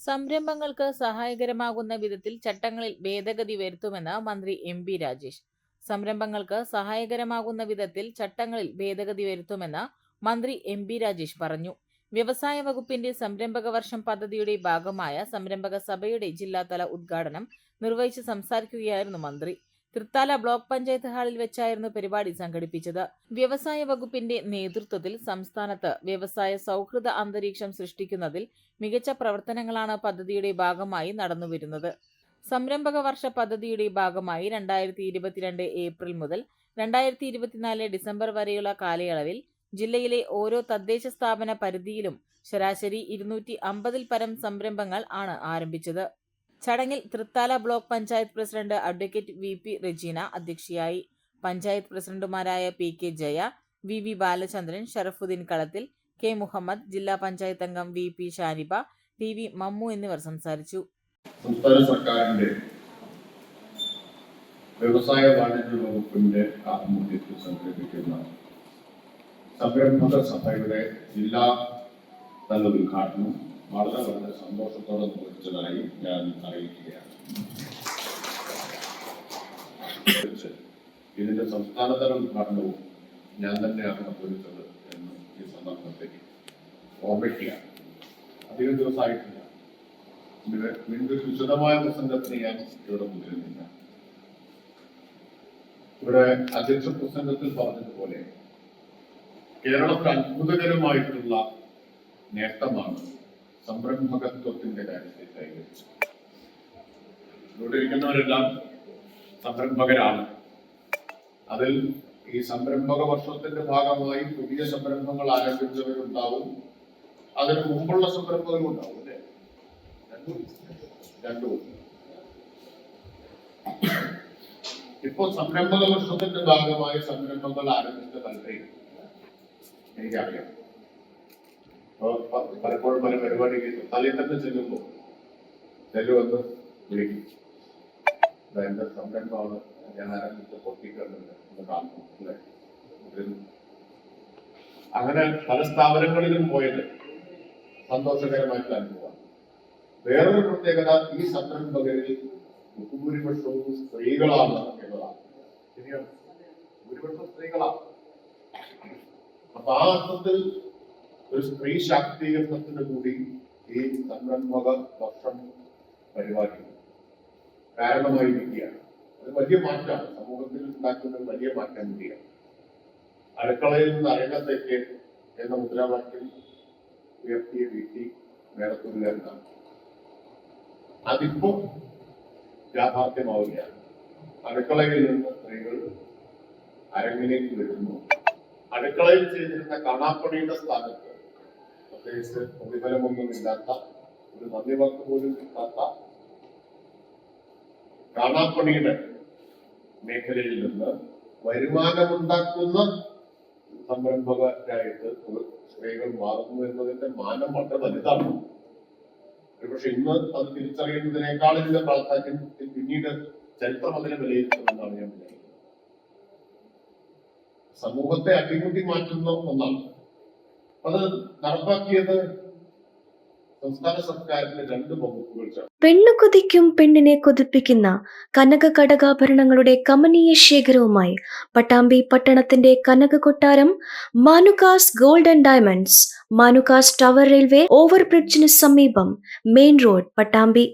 സംരംഭങ്ങൾക്ക് സഹായകരമാകുന്ന വിധത്തിൽ ചട്ടങ്ങളിൽ ഭേദഗതി വരുത്തുമെന്ന് മന്ത്രി എം.ബി. രാജേഷ്. സംരംഭങ്ങൾക്ക് സഹായകരമാകുന്ന വിധത്തിൽ ചട്ടങ്ങളിൽ ഭേദഗതി വരുത്തുമെന്ന് മന്ത്രി എം.ബി. രാജേഷ് പറഞ്ഞു. വ്യവസായ വകുപ്പിന്റെ സംരംഭക വർഷം പദ്ധതിയുടെ ഭാഗമായ സംരംഭക സഭയുടെ ജില്ലാതല ഉദ്ഘാടനം നിർവഹിച്ച് സംസാരിക്കുകയായിരുന്നു മന്ത്രി. തൃത്താല ബ്ലോക്ക് പഞ്ചായത്ത് ഹാളിൽ വെച്ചായിരുന്നു പരിപാടി സംഘടിപ്പിച്ചത്. വ്യവസായ വകുപ്പിന്റെ നേതൃത്വത്തിൽ സംസ്ഥാനത്ത് വ്യവസായ സൗഹൃദ അന്തരീക്ഷം സൃഷ്ടിക്കുന്നതിൽ മികച്ച പ്രവർത്തനങ്ങളാണ് പദ്ധതിയുടെ ഭാഗമായി നടന്നുവരുന്നത്. സംരംഭക വർഷ പദ്ധതിയുടെ ഭാഗമായി 2022 ഏപ്രിൽ മുതൽ 2024 ഡിസംബർ വരെയുള്ള കാലയളവിൽ ജില്ലയിലെ ഓരോ തദ്ദേശ സ്ഥാപന പരിധിയിലും ശരാശരി 250-ൽ പരം സംരംഭങ്ങൾ ആണ് ആരംഭിച്ചത്. ചടങ്ങിൽ Thrithala block panchayat president advocate V P. Rejina അധ്യക്ഷയായി. പഞ്ചായത്ത് പ്രസിഡന്റുമാരായ P K. Jaya, V V. Balachandran, Sharafuddin Kalathil, K. Muhammad, ജില്ലാ പഞ്ചായത്ത് അംഗം വി.പി. ഷാനിബ, ടി.വി. മമ്മു എന്നിവർ സംസാരിച്ചു. സംസ്ഥാന സർക്കാരിന്റെ വ്യവസായ വാണിജ്യ വകുപ്പിന്റെ ആഭിമുഖ്യത്തിൽ സംഘടിപ്പിക്കുന്ന സംരംഭക സഭയുടെ ജില്ലാ തല ഉദ്ഘാടനം വളരെ സന്തോഷത്തോടെ നിർവഹിച്ചതായി ഞാൻ അറിയിക്കുകയാണ്. ഇതിന്റെ സംസ്ഥാനതല ഉദ്ഘാടനവും ഞാൻ തന്നെയാണ് നിർവഹിച്ചത് എന്ന് ഈ സന്ദർഭത്തിൽ ഓർമ്മിക്കുകയാണ്. അധികം ദിവസമായിട്ടില്ല. വീണ്ടും വിശദമായ പ്രസംഗത്തിന് ഞാൻ ഇവിടെ മുതിരുന്നില്ല. ഇവിടെ അധ്യക്ഷ പ്രസംഗത്തിൽ പറഞ്ഞതുപോലെ കേരളത്തിൽ അത്ഭുതകരമായിട്ടുള്ള നേട്ടമാണ് സംരംഭകത്വത്തിന്റെ കാര്യത്തിൽ കൈവരിച്ചത്. ഇവിടെ ഇരിക്കുന്നവരെല്ലാം സംരംഭകരാണ്. അതിൽ ഈ സംരംഭക വർഷത്തിന്റെ ഭാഗമായി പുതിയ സംരംഭങ്ങൾ ആരംഭിച്ചവരുണ്ടാവും, അതിന് മുമ്പുള്ള സംരംഭകരും ഉണ്ടാവും. അല്ലേ? രണ്ടും. ഇപ്പോ സംരംഭക വർഷത്തിന്റെ ഭാഗമായി സംരംഭങ്ങൾ ആരംഭിച്ച കൽപ്പന എനിക്കറിയാം. പലപ്പോഴും പല പരിപാടികൾ തലയിൽ തന്നെ ചെല്ലുമ്പോൾ ചെല്ലുമെന്ന് വിളിക്കും. എന്റെ സംരംഭമാണ്, ഞാൻ ആരംഭിച്ച പൊട്ടിക്കുന്നുണ്ട് എന്ന് കാണുന്നു. അങ്ങനെ പല സ്ഥാപനങ്ങളിലും പോയത് സന്തോഷകരമായിട്ടുള്ള അനുഭവമാണ്. വേറൊരു പ്രത്യേകത, ഈ സംരംഭകരിൽ ഭൂരിപക്ഷവും സ്ത്രീകളാണ് എന്നതാണ്. ശരിയാണ്, ഭൂരിപക്ഷം സ്ത്രീകളാണ്. അപ്പൊ ആ അർത്ഥത്തിൽ ഒരു സ്ത്രീ ശാക്തീകരണത്തിന് കൂടി ഈ സംരംഭക വർഷം പരിപാടി കാരണമായിരിക്കുകയാണ്. അത് വലിയ മാറ്റമാണ്, സമൂഹത്തിൽ ഉണ്ടാക്കുന്ന വലിയ മാറ്റം കൂടിയാണ്. അടുക്കളയിൽ നിന്ന് അരങ്ങത്തേക്ക് എന്ന മുദ്രാവാക്യം ഉയർത്തിയ വ്യക്തി മേളത്തുള്ളവരാണ്. അതിപ്പോ യാഥാർത്ഥ്യമാവുകയാണ്. അടുക്കളയിൽ നിന്ന് സ്ത്രീകൾ അരങ്ങിലേക്ക് വരുന്നു. അടുക്കളയിൽ ചെയ്തിരുന്ന കാണാപ്പണിയുടെ സ്ഥാനത്ത് പ്രത്യേകിച്ച് പ്രതിഫലമൊന്നുമില്ലാത്ത, ഒരു നന്ദി വാക്ക് പോലും കിട്ടാത്ത കാണാപ്പണിയുടെ മേഖലയിൽ നിന്ന് വരുമാനമുണ്ടാക്കുന്ന സംരംഭകരായിട്ട് സ്ത്രീകൾ മാറുന്നു എന്നതിന്റെ മാനം വളരെ വലുതാണ്. പക്ഷെ ഇന്ന് അത് തിരിച്ചറിയുന്നതിനേക്കാൾ ഇതിന്റെ പ്രാധാന്യത്തിൽ പിന്നീട് ചരിത്രം അതിനെ വിലയിരുത്തുമെന്നാണ് ഞാൻ വിചാരിക്കുന്നത്. സമൂഹത്തെ അടിമുടി മാറ്റുന്ന ഒന്നാണ്. അത് നടപ്പാക്കിയത് സംസ്ഥാന സർക്കാരിന്റെ 2 വകുപ്പുകൾ ചേർന്ന്. പെണ്ണു കൊതിക്കും പെണ്ണിനെ കൊതിപ്പിക്കുന്ന കനക കടകാഭരണങ്ങളുടെ കമനീയ ശേഖരവുമായി പട്ടാമ്പി പട്ടണത്തിന്റെ കനക കൊട്ടാരം Manukas gold and diamonds, Manukas tower railway ഓവർബ്രിഡ്ജിന് സമീപം, മെയിൻ റോഡ്, പട്ടാമ്പി.